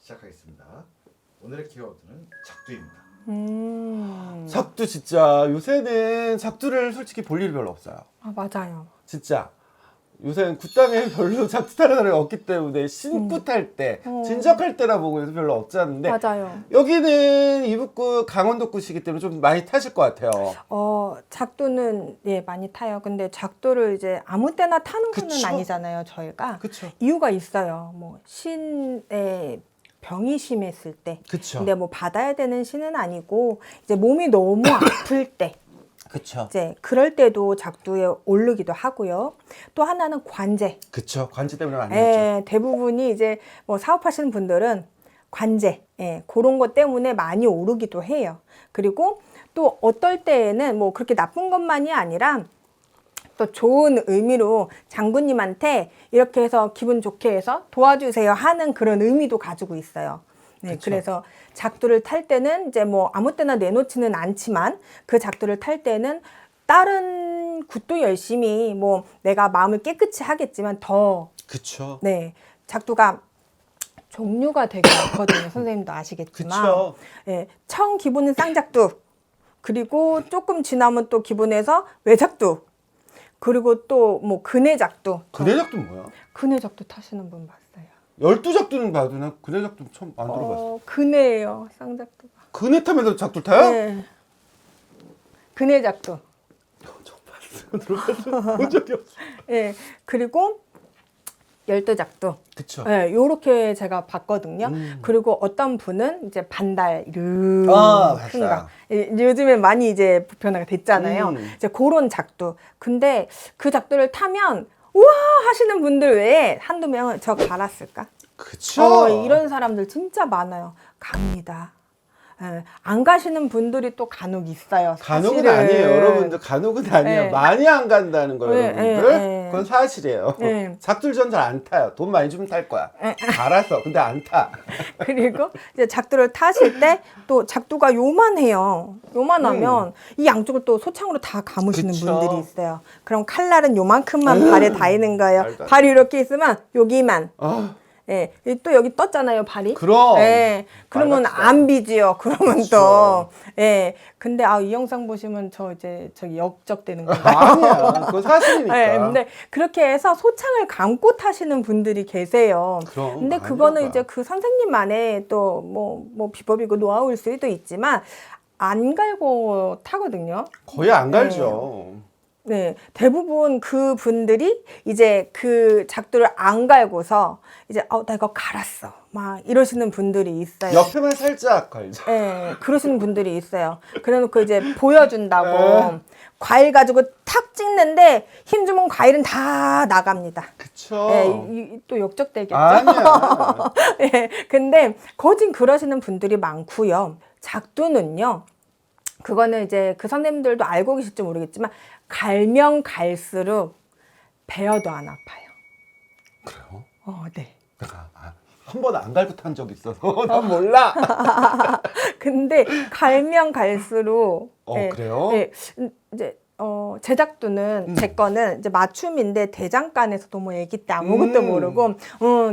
시작하겠습니다. 오늘의 키워드는 작두입니다. 작두 진짜 요새는 작두를 솔직히 볼 일이 별로 없어요. 아, 맞아요. 진짜 요새는 굿땅에 별로 작두 타는 사람이 없기 때문에 신굿 탈 때, 진적할 때나 보고 요새 별로 없지 않는데 맞아요. 여기는 이북구 강원도굿이기 때문에 좀 많이 타실 것 같아요. 작두는 예 많이 타요. 근데 작두를 이제 아무 때나 타는 거는 그쵸? 아니잖아요, 저희가. 그쵸? 이유가 있어요. 뭐 신의 병이 심했을 때. 그쵸? 근데 뭐 받아야 되는 신은 아니고 이제 몸이 너무 아플 때. 그쵸? 이제 그럴 때도 작두에 오르기도 하고요. 또 하나는 관제. 그쵸? 관제 때문에 많이 했죠. 예, 대부분이 이제 뭐 사업하시는 분들은 관제, 예, 그런 것 때문에 많이 오르기도 해요. 그리고 또 어떨 때에는 뭐 그렇게 나쁜 것만이 아니라 또 좋은 의미로 장군님한테 이렇게 해서 기분 좋게 해서 도와주세요 하는 그런 의미도 가지고 있어요. 네, 그쵸. 그래서 작두를 탈 때는 이제 뭐 아무 때나 내놓지는 않지만 그 작두를 탈 때는 다른 굿도 열심히 뭐 내가 마음을 깨끗이 하겠지만 더 그쵸? 네, 작두가 종류가 되게 많거든요. 선생님도 아시겠지만. 그쵸? 예, 처음 기본은 쌍작두. 그리고 조금 지나면 또 기본에서 외작두. 그리고 또 뭐 근해작두. 근해작두 뭐야? 근해작두 타시는 분 봤어요. 12작두는 봐도 난 근해작두 처음 안 들어봤어. 근해예요. 쌍작두가. 근해 타면서 작두 타요? 네. 근해작두. 처음 봤어. 본 적이 없어. 예. 그리고 열두작두. 그쵸? 네, 요렇게 제가 봤거든요. 그리고 어떤 분은 이제 반달 이렇게 봤어요. 큰 거. 요즘에 많이 이제 보편화가 됐잖아요. 이제 그런 작두. 근데 그 작두를 타면 우와 하시는 분들 외에 한두 명은 저 갈았을까? 그쵸? 이런 사람들 진짜 많아요. 갑니다. 예, 안 가시는 분들이 또 간혹 있어요. 간혹은 사실은. 아니에요. 여러분들 간혹은 아니에요. 네. 많이 안 간다는 거예요, 네, 여러분들. 네. 그건 사실이에요. 네. 작두를 전 잘 안 타요. 돈 많이 주면 탈 거야. 알았어. 근데 안 타. 그리고 이제 작두를 타실 때 또 작두가 요만해요. 요만하면 이 양쪽을 또 소창으로 다 감으시는 그쵸. 분들이 있어요. 그럼 칼날은 요만큼만 발에 닿이는 거예요. 말도 안 발이 이렇게 있으면 여기만. 아, 예, 또 여기 떴잖아요, 발이. 그럼. 예, 그러면 말같지도 안 비지요. 그러면 그쵸. 또. 예, 근데 이 영상 보시면 저 이제 저기 역적되는 거예요. 아니야. 그건 사실이니까. 네, 근데 그렇게 해서 소창을 감고 타시는 분들이 계세요. 그럼, 근데 많이 그거는 나가. 이제 그 선생님만의 또 뭐 비법이고 노하우일 수도 있지만 안 갈고 타거든요. 거의 안 갈죠. 네, 대부분 그 분들이 이제 그 작두를 안 갈고서 이제 나 이거 갈았어. 막 이러시는 분들이 있어요. 옆에만 살짝 걸죠. 네, 그러시는 분들이 있어요. 그래놓고 이제 보여준다고 과일 가지고 탁 찍는데 힘 주면 과일은 다 나갑니다. 그쵸. 네, 또 역적되겠죠. 아니야. 네, 근데 거진 그러시는 분들이 많고요. 작두는요. 그거는 이제 그 선생님들도 알고 계실지 모르겠지만 갈면 갈수록 베어도 안 아파요. 그래요? 네. 내가 한 번 안 갈고 탄 적 있어서 난 몰라. 근데 갈면 갈수록 그래요? 이제 제작두는 제 거는 이제 맞춤인데 대장간에서도 뭐 애기 때 아무것도 모르고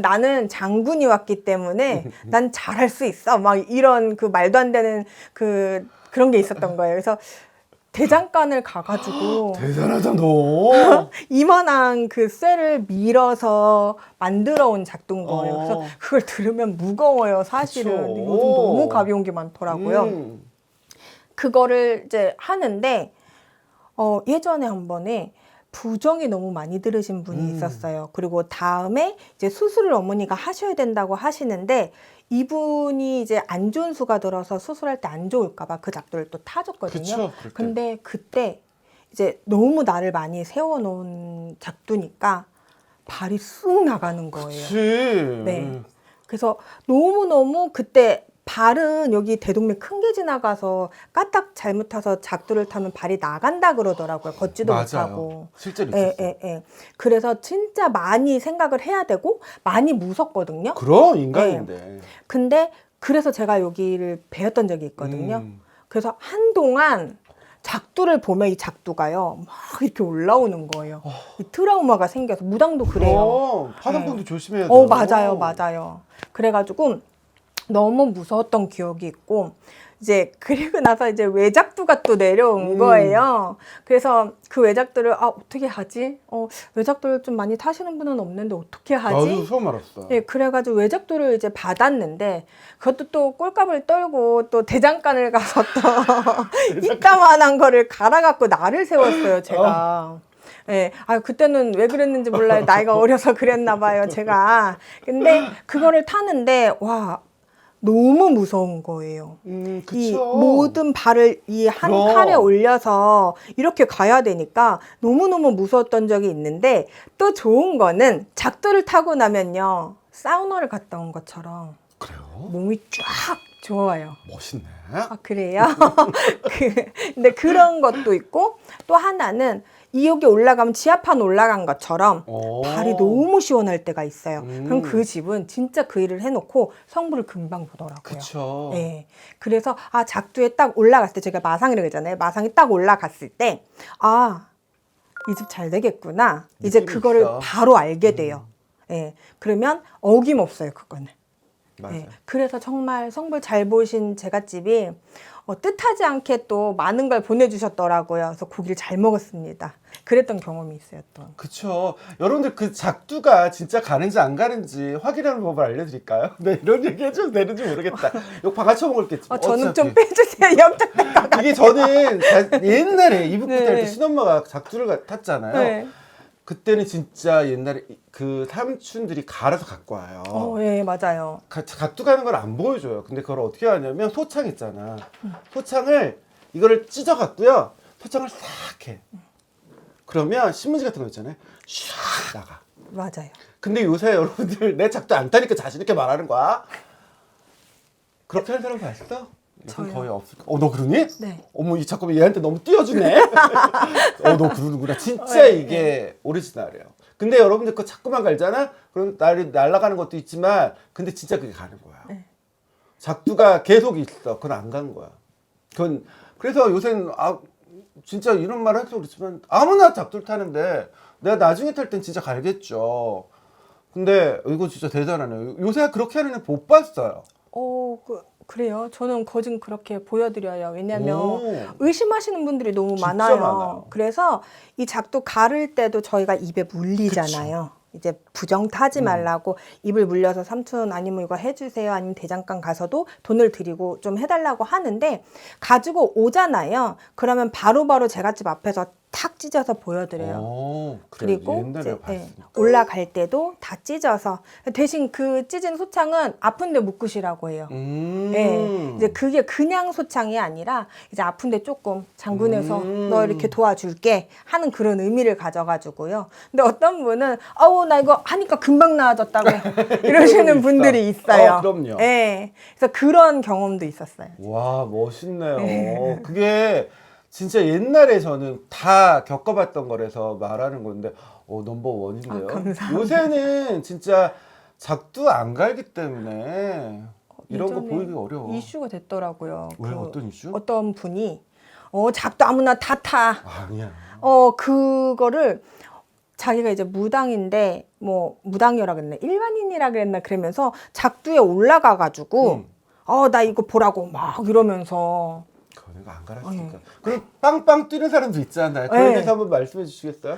나는 장군이 왔기 때문에 난 잘할 수 있어 막 이런 그 말도 안 되는 그런 게 있었던 거예요. 그래서 대장간을 가가지고 대단하다 너. 이만한 그 쇠를 밀어서 만들어 온 작두인 거예요. 그래서 그걸 들으면 무거워요, 사실은. 그쵸. 근데 요즘 너무 가벼운 게 많더라고요. 그거를 이제 하는데 예전에 한 번에 부정이 너무 많이 들으신 분이 있었어요. 그리고 다음에 이제 수술을 어머니가 하셔야 된다고 하시는데 이분이 이제 안 좋은 수가 들어서 수술할 때 안 좋을까봐 그 작두를 또 타줬거든요. 그쵸, 그럴 때. 근데 그때 이제 너무 나를 많이 세워놓은 작두니까 발이 쑥 나가는 거예요. 그치. 네. 그래서 너무너무 그때 발은 여기 대동맥 큰 게 지나가서 까딱 잘못 타서 작두를 타면 발이 나간다 그러더라고요. 걷지도 맞아요. 못하고. 실제로 예, 있었어. 예. 그래서 진짜 많이 생각을 해야 되고 많이 무섭거든요. 그럼 인간인데. 근데 그래서 제가 여기를 배웠던 적이 있거든요. 그래서 한동안 작두를 보면 이 작두가요 막 이렇게 올라오는 거예요. 이 트라우마가 생겨서 무당도 그래요. 파상풍도 조심해야 돼요. 맞아요. 그래가지고 너무 무서웠던 기억이 있고 이제 그리고 나서 이제 외작두가 또 내려온 거예요. 그래서 그 외작두를 어떻게 하지? 외작두를 좀 많이 타시는 분은 없는데 어떻게 하지? 나도 처음 알았어. 예, 그래가지고 외작두를 이제 받았는데 그것도 또 꼴값을 떨고 또 대장간을 가서 또 이따만한 거를 갈아갖고 날을 세웠어요, 제가. 예, 그때는 왜 그랬는지 몰라요. 나이가 어려서 그랬나 봐요, 제가. 근데 그거를 타는데 와. 너무 무서운 거예요. 이 그쵸. 모든 발을 이 한 그럼. 칸에 올려서 이렇게 가야 되니까 너무너무 무서웠던 적이 있는데 또 좋은 거는 작두를 타고 나면요. 사우나를 갔다 온 것처럼 그래요? 몸이 쫙 좋아요. 멋있네. 그래요? 근데 그런 것도 있고 또 하나는 여기 올라가면 지하판 올라간 것처럼 발이 너무 시원할 때가 있어요. 그럼 그 집은 진짜 그 일을 해놓고 성부를 금방 보더라고요. 그쵸. 네. 그래서 작두에 딱 올라갔을 때 제가 마상이라고 했잖아요. 마상이 딱 올라갔을 때 이 집 잘 되겠구나. 이제 느낌이 그거를 있어. 바로 알게 돼요. 예. 그러면 어김없어요, 그거는. 맞아요. 예. 그래서 정말 성불 잘 보신 제갓집이 뜻하지 않게 또 많은 걸 보내주셨더라고요. 그래서 고기를 잘 먹었습니다. 그랬던 경험이 있어요, 또. 그쵸. 여러분들 그 작두가 진짜 가는지 안 가는지 확인하는 법을 알려드릴까요? 네, 이런 얘기 해줘도 되는지 모르겠다. 욕 바가쳐 먹을겠지. 저는 좀 빼주세요. 옆쪽에 이게 저는 옛날에 이북부 네. 탈 때 친엄마가 작두를 탔잖아요. 네. 그때는 진짜 옛날에 그 삼촌들이 갈아서 갖고 와요. 예, 맞아요. 각두 가는 걸 안 보여줘요. 근데 그걸 어떻게 하냐면 소창 있잖아. 소창을 이거를 찢어 갖고요. 소창을 싹 해. 그러면 신문지 같은 거 있잖아요. 샥 나가. 맞아요. 근데 요새 여러분들 내 작두 안 타니까 자신 있게 말하는 거야. 그렇게 하는 사람 봤어? 저요. 거의 없을 거. 너 그러니? 네. 어머 이 잠깐만 얘한테 너무 띄워주네. 너 그러는구나. 진짜 이게 오리지널이에요. 근데 여러분들 그거 자꾸만 갈잖아. 그럼 날아가는 것도 있지만, 근데 진짜 그게 가는 거야. 네. 작두가 계속 있어. 그건 안 간 거야. 그건 그래서 요새는 진짜 이런 말 해서 그렇지만 아무나 작두를 타는데 내가 나중에 탈 땐 진짜 갈겠죠. 근데 이거 진짜 대단하네요. 요새 그렇게 하는 애 못 봤어요. 그래요. 저는 거진 그렇게 보여드려요. 왜냐면 오. 의심하시는 분들이 너무 진짜 많아요. 많아요. 그래서 이 작두 가를 때도 저희가 입에 물리잖아요. 이제 부정 타지 말라고 입을 물려서 삼촌 아니면 이거 해주세요. 아니면 대장간 가서도 돈을 드리고 좀 해달라고 하는데 가지고 오잖아요. 그러면 바로바로 제갓집 앞에서 탁 찢어서 보여드려요. 그래, 그리고 옛날에 이제, 봤으니까. 올라갈 때도 다 찢어서 대신 그 찢은 소창은 아픈데 묶으시라고 해요. 예, 이제 그게 그냥 소창이 아니라 이제 아픈데 조금 장군에서 너 이렇게 도와줄게 하는 그런 의미를 가져가지고요. 근데 어떤 분은 나 이거 하니까 금방 나아졌다고 이러시는 분들이 있어요. 그럼요. 예, 그래서 그런 경험도 있었어요. 와, 멋있네요. 그게 진짜 옛날에 저는 다 겪어봤던 거라서 말하는 건데, 넘버 원인데요. 감사합니다. 요새는 진짜 작두 안 갈기 때문에 이런 거 예전에 보이기 어려워. 이슈가 됐더라고요. 왜? 어떤 이슈? 어떤 분이 작두 아무나 다 타. 아니야. 그거를 자기가 이제 무당인데 뭐 무당이라 그랬나 일반인이라 그랬나 그러면서 작두에 올라가 가지고 나 이거 보라고 막 이러면서 그거 안 갈았으니까. 그럼 빵빵 뛰는 사람도 있잖아요. 그에 대해서 한번 말씀해 주시겠어요?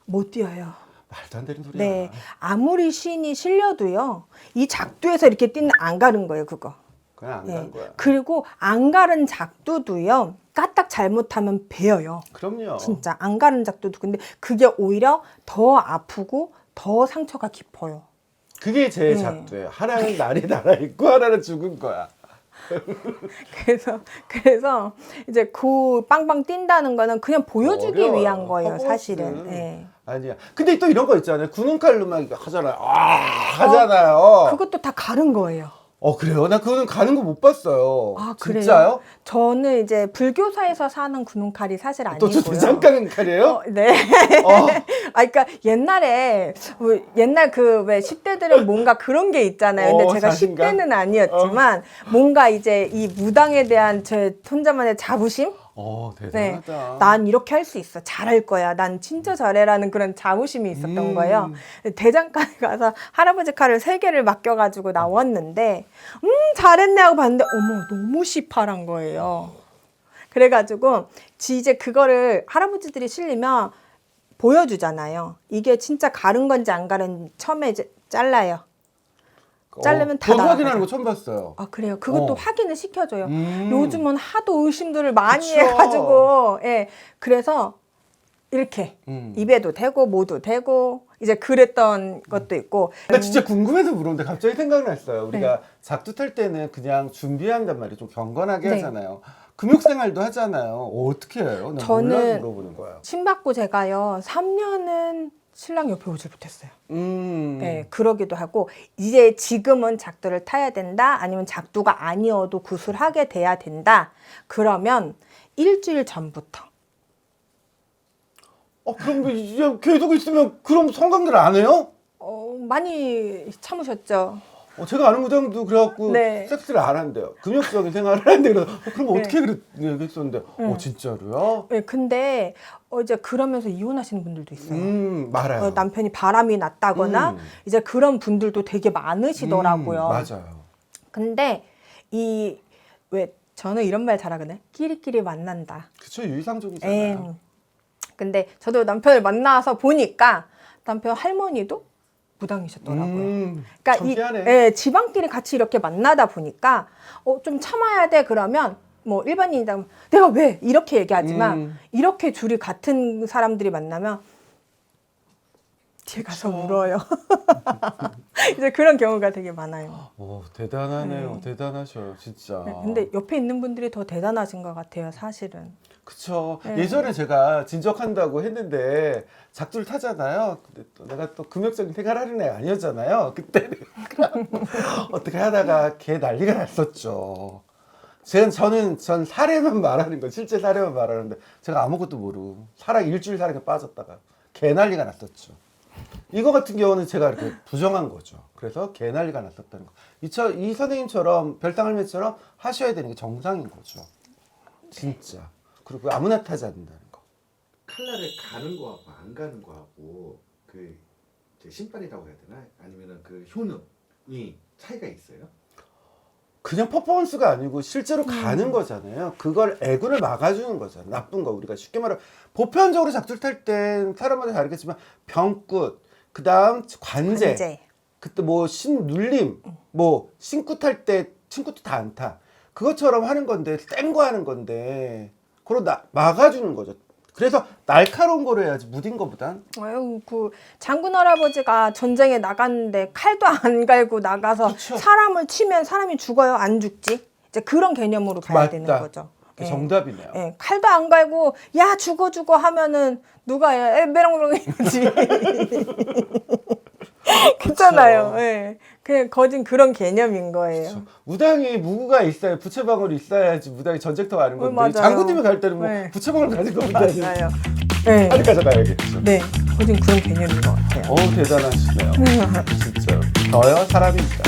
못 뛰어요. 말도 안 되는 소리야. 네, 아무리 신이 실려도요. 이 작두에서 이렇게 뛰는 안 가는 거예요, 그거. 그냥 안 간 거야. 그리고 안 가른 작두도요. 까딱 잘못하면 베어요. 그럼요. 진짜 안 가른 작두도. 근데 그게 오히려 더 아프고 더 상처가 깊어요. 그게 제 작두예요. 하나는 날이 날아있고 하나는 죽은 거야. 그래서 이제 그 빵빵 뛴다는 거는 그냥 보여주기 어려워요. 위한 거예요, 허벅지. 사실은. 네. 아니야. 근데 또 이런 거 있잖아요. 구눈칼로 막 하잖아요. 하잖아요. 그것도 다 가른 거예요. 그래요? 나 그거는 가는 거 못 봤어요. 그래요? 진짜요? 저는 이제 불교사에서 사는 구눈칼이 사실 또 아니고요. 저 대장간 칼이에요? 네. 그러니까 옛날 그 왜 10대들은 뭔가 그런 게 있잖아요. 근데 제가 자신감? 10대는 아니었지만 뭔가 이제 이 무당에 대한 제 혼자만의 자부심? 네, 대단하다. 난 이렇게 할 수 있어. 잘할 거야. 난 진짜 잘해라는 그런 자부심이 있었던 거예요. 대장간에 가서 할아버지 칼을 3개를 맡겨가지고 나왔는데, 잘했네 하고 봤는데, 어머, 너무 시팔한 거예요. 그래가지고, 이제 그거를 할아버지들이 실리면 보여주잖아요. 이게 진짜 가른 건지 안 가른 처음에 이제 잘라요. 자르면 다 그거 나가요. 확인하는 거 처음 봤어요. 아, 그래요? 그것도 확인을 시켜줘요. 음. 요즘은 하도 의심들을 많이 그쵸. 해가지고, 예. 그래서 이렇게 입에도 대고, 모도 대고, 이제 그랬던 것도 있고. 나 진짜 궁금해서 물었는데 갑자기 생각났어요. 우리가 네. 작두 탈 때는 그냥 준비한단 말이에요. 좀 경건하게 네. 하잖아요. 금욕생활도 하잖아요. 어떻게 해요? 난 저는 몰라서 물어보는 거야. 신받고 제가요, 3년은 신랑 옆에 오질 못했어요. 네, 그러기도 하고, 이제 지금은 작두를 타야 된다, 아니면 작두가 아니어도 구술하게 돼야 된다, 그러면 일주일 전부터. 그럼 이제 계속 있으면 그럼 성관계를 안 해요? 많이 참으셨죠? 제가 아는 무당도 그래갖고 네. 섹스를 안 한대요. 금욕적인 생활을 하는데 그럼 네. 어떻게 그랬었는데 진짜로요? 네, 근데 이제 그러면서 이혼하시는 분들도 있어요. 말아요. 남편이 바람이 났다거나 이제 그런 분들도 되게 많으시더라고요. 맞아요. 근데 왜 저는 이런 말 잘하거든요. 끼리끼리 만난다. 그쵸, 유의상종이잖아요. 근데 저도 남편을 만나서 보니까 남편 할머니도 무당이셨더라고요. 그러니까 신기하네. 지방끼리 같이 이렇게 만나다 보니까 좀 참아야 돼 그러면 뭐 일반인이다 내가 왜 이렇게 얘기하지만 이렇게 둘이 같은 사람들이 만나면 뒤에 가서 울어요. 이제 그런 경우가 되게 많아요. 대단하네요. 대단하셔요, 진짜. 네, 근데 옆에 있는 분들이 더 대단하신 것 같아요, 사실은. 그쵸. 예전에 제가 진적한다고 했는데 작두를 타잖아요. 근데 또 내가 또 금욕적인 생활 하는 애가 아니었잖아요. 그때는. 어떻게 하다가 개 난리가 났었죠. 전 사례만 말하는 거, 실제 사례만 말하는데 제가 아무것도 모르고 일주일 사랑에 빠졌다가 개 난리가 났었죠. 이거 같은 경우는 제가 이렇게 부정한 거죠. 그래서 개 난리가 났었다는 거. 이 선생님처럼 별당할매처럼 하셔야 되는 게 정상인 거죠. 진짜. 그리고 아무나 타지 않는다는 거. 칼날을 가는 거하고 안 가는 거하고 그 신발이라고 해야 되나? 아니면은 그 효능이 차이가 있어요? 그냥 퍼포먼스가 아니고 실제로 가는 거잖아요. 그걸 애군을 막아주는 거잖아요. 나쁜 거. 우리가 쉽게 말하면 보편적으로 작두를 탈 땐 사람마다 다르겠지만 병굿, 그 다음 관제, 그때 뭐 신눌림, 뭐 신구 탈 때 친구도 다 안 타. 그것처럼 하는 건데 센 거 하는 건데 그걸 막아주는 거죠. 그래서 날카로운 거로 해야지 무딘 거보단. 아유, 장군 할아버지가 전쟁에 나갔는데 칼도 안 갈고 나가서 그쵸. 사람을 치면 사람이 죽어요? 안 죽지? 이제 그런 개념으로 가야 되는 거죠. 예. 정답이네요. 예, 칼도 안 갈고 야 죽어 하면은 누가 메롱메롱이지. 그렇잖아요. 예. 그냥 거진 그런 개념인 거예요. 그쵸. 무당이 무구가 있어야 부채방울이 있어야지 무당이 전쟁터 가는 건데 맞아요. 장군님이 갈 때는 뭐 네. 부채방울 가진 거보다는 맞아요. 네. 빨리 가져가야겠죠. 네, 거진 그런 개념인 것 같아요. 대단하시네요. 진짜 저요 사람입니다.